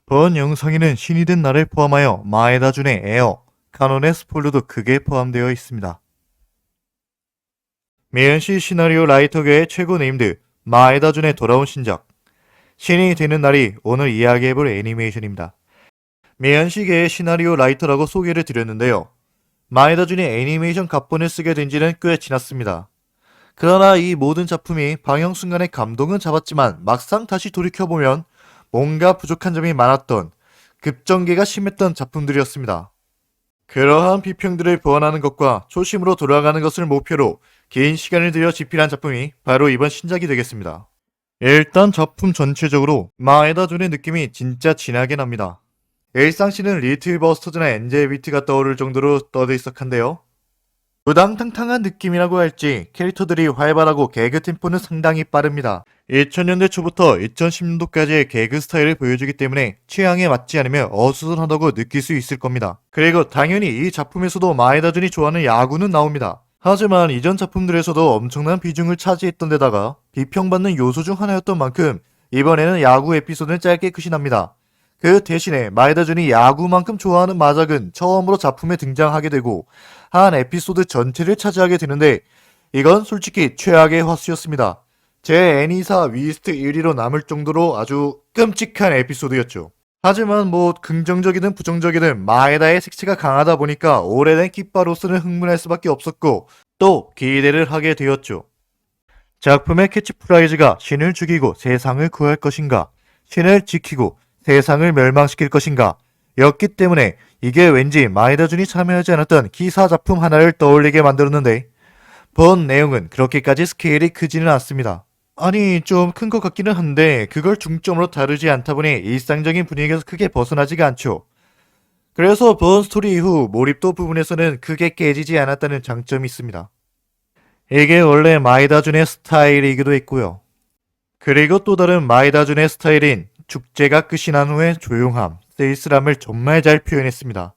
본 영상에는 신이 된 나를 포함하여 마에다준의 에어, 카논의 스포일러도 크게 포함되어 있습니다. 미연씨 시나리오 라이터계의 최고 네임드 마에다준의 돌아온 신작 신이 되는 날이 오늘 이야기해볼 애니메이션입니다. 미연씨계의 시나리오 라이터라고 소개를 드렸는데요. 마에다준이 애니메이션 각본을 쓰게 된 지는 꽤 지났습니다. 그러나 이 모든 작품이 방영 순간에 감동은 잡았지만 막상 다시 돌이켜보면 뭔가 부족한 점이 많았던, 급전개가 심했던 작품들이었습니다. 그러한 비평들을 보완하는 것과 초심으로 돌아가는 것을 목표로 긴 시간을 들여 집필한 작품이 바로 이번 신작이 되겠습니다. 일단 작품 전체적으로 마에다준의 느낌이 진짜 진하게 납니다. 일상씬은 리틀버스터즈나 엔젤 비트가 떠오를 정도로 떠들썩한데요. 우당탕탕한 느낌이라고 할지 캐릭터들이 활발하고 개그 템포는 상당히 빠릅니다. 2000년대 초부터 2010년도까지의 개그 스타일을 보여주기 때문에 취향에 맞지 않으면 어수선하다고 느낄 수 있을 겁니다. 그리고 당연히 이 작품에서도 마에다준이 좋아하는 야구는 나옵니다. 하지만 이전 작품들에서도 엄청난 비중을 차지했던 데다가 비평받는 요소 중 하나였던 만큼 이번에는 야구 에피소드는 짧게 끝이 납니다. 그 대신에 마에다준이 야구만큼 좋아하는 마작은 처음으로 작품에 등장하게 되고 한 에피소드 전체를 차지하게 되는데 이건 솔직히 최악의 화수였습니다. 제 애니사 위스트 1위로 남을 정도로 아주 끔찍한 에피소드였죠. 하지만 뭐 긍정적이든 부정적이든 마에다의 색채가 강하다 보니까 오래된 키파로서는 흥분할 수밖에 없었고 또 기대를 하게 되었죠. 작품의 캐치프라이즈가 신을 죽이고 세상을 구할 것인가, 신을 지키고 세상을 멸망시킬 것인가 였기 때문에 이게 왠지 마에다준이 참여하지 않았던 기사 작품 하나를 떠올리게 만들었는데 본 내용은 그렇게까지 스케일이 크지는 않습니다. 아니 좀 큰 것 같기는 한데 그걸 중점으로 다루지 않다 보니 일상적인 분위기에서 크게 벗어나지가 않죠. 그래서 본 스토리 이후 몰입도 부분에서는 크게 깨지지 않았다는 장점이 있습니다. 이게 원래 마에다준의 스타일이기도 했고요. 그리고 또 다른 마에다준의 스타일인 축제가 끝이 난 후의 조용함, 쓸쓸함을 정말 잘 표현했습니다.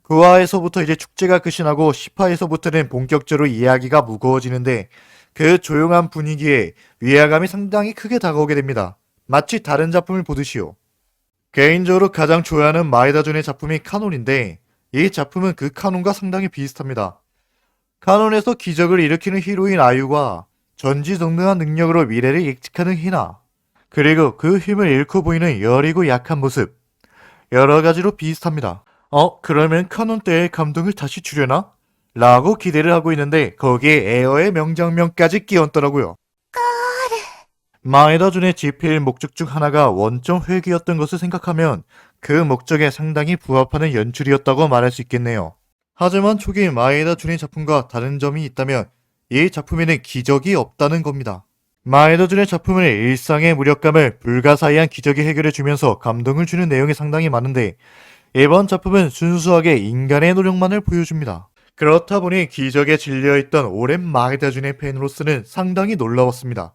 9화에서부터 이제 축제가 끝이 나고 10화에서부터는 본격적으로 이야기가 무거워지는데 그 조용한 분위기에 위화감이 상당히 크게 다가오게 됩니다. 마치 다른 작품을 보듯이요. 개인적으로 가장 좋아하는 마에다준의 작품이 카논인데 이 작품은 그 카논과 상당히 비슷합니다. 카논에서 기적을 일으키는 히로인 아유가 전지전능한 능력으로 미래를 예측하는 희나, 그리고 그 힘을 잃고 보이는 여리고 약한 모습, 여러 가지로 비슷합니다. 그러면 카논 때의 감동을 다시 주려나? 라고 기대를 하고 있는데 거기에 에어의 명장면까지 끼얹더라고요. 마에다준의 집필 목적 중 하나가 원점 회귀였던 것을 생각하면 그 목적에 상당히 부합하는 연출이었다고 말할 수 있겠네요. 하지만 초기 마에다준의 작품과 다른 점이 있다면 이 작품에는 기적이 없다는 겁니다. 마에다준의 작품은 일상의 무력감을 불가사의한 기적이 해결해 주면서 감동을 주는 내용이 상당히 많은데 이번 작품은 순수하게 인간의 노력만을 보여줍니다. 그렇다 보니 기적에 질려있던 오랜 마에다준의 팬으로서는 상당히 놀라웠습니다.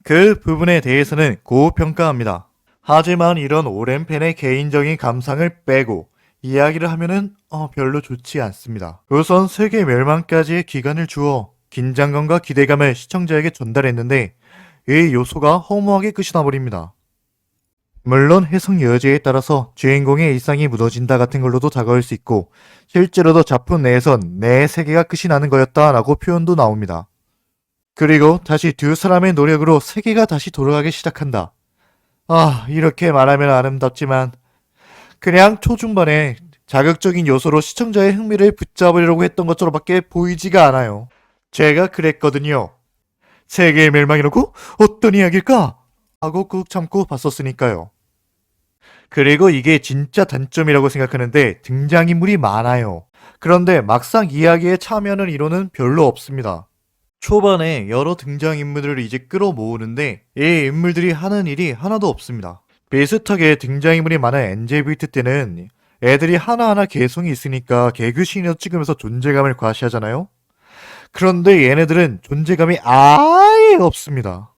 그 부분에 대해서는 고평가합니다. 하지만 이런 오랜 팬의 개인적인 감상을 빼고 이야기를 하면은 별로 좋지 않습니다. 우선 세계 멸망까지의 기간을 주어 긴장감과 기대감을 시청자에게 전달했는데 이 요소가 허무하게 끝이 나버립니다. 물론 해석 여지에 따라서 주인공의 일상이 무너진다 같은 걸로도 다가올 수 있고 실제로도 작품 내에선 내 세계가 끝이 나는 거였다라고 표현도 나옵니다. 그리고 다시 두 사람의 노력으로 세계가 다시 돌아가기 시작한다. 이렇게 말하면 아름답지만 그냥 초중반에 자극적인 요소로 시청자의 흥미를 붙잡으려고 했던 것처럼밖에 보이지가 않아요. 제가 그랬거든요. 세계의 멸망이라고? 어떤 이야기일까? 하고 꾹 참고 봤었으니까요. 그리고 이게 진짜 단점이라고 생각하는데 등장인물이 많아요. 그런데 막상 이야기에 참여하는 이론은 별로 없습니다. 초반에 여러 등장인물들을 이제 끌어모으는데 이 인물들이 하는 일이 하나도 없습니다. 비슷하게 등장인물이 많은 엔젤비트 때는 애들이 하나하나 개성이 있으니까 개그씬을 찍으면서 존재감을 과시하잖아요. 그런데 얘네들은 존재감이 아예 없습니다.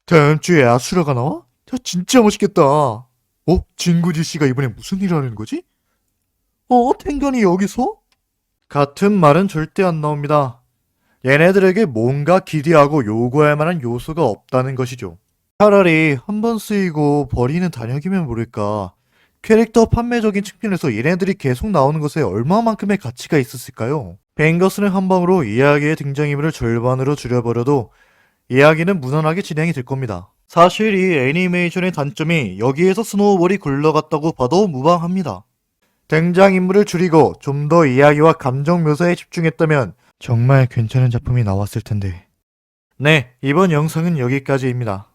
다음 주에 아수라가 나와? 진짜 멋있겠다. 진구지 씨가 이번에 무슨 일을 하는 거지? 탱간이 여기서? 같은 말은 절대 안 나옵니다. 얘네들에게 뭔가 기대하고 요구할 만한 요소가 없다는 것이죠. 차라리 한 번 쓰이고 버리는 단역이면 모를까. 캐릭터 판매적인 측면에서 얘네들이 계속 나오는 것에 얼마만큼의 가치가 있었을까요? 뱅거스는 한 방으로 이야기의 등장인물을 절반으로 줄여버려도 이야기는 무난하게 진행이 될 겁니다. 사실 이 애니메이션의 단점이 여기에서 스노우볼이 굴러갔다고 봐도 무방합니다. 등장인물을 줄이고 좀 더 이야기와 감정 묘사에 집중했다면 정말 괜찮은 작품이 나왔을 텐데. 네, 이번 영상은 여기까지입니다.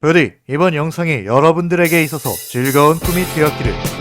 부디 이번 영상이 여러분들에게 있어서 즐거운 꿈이 되었기를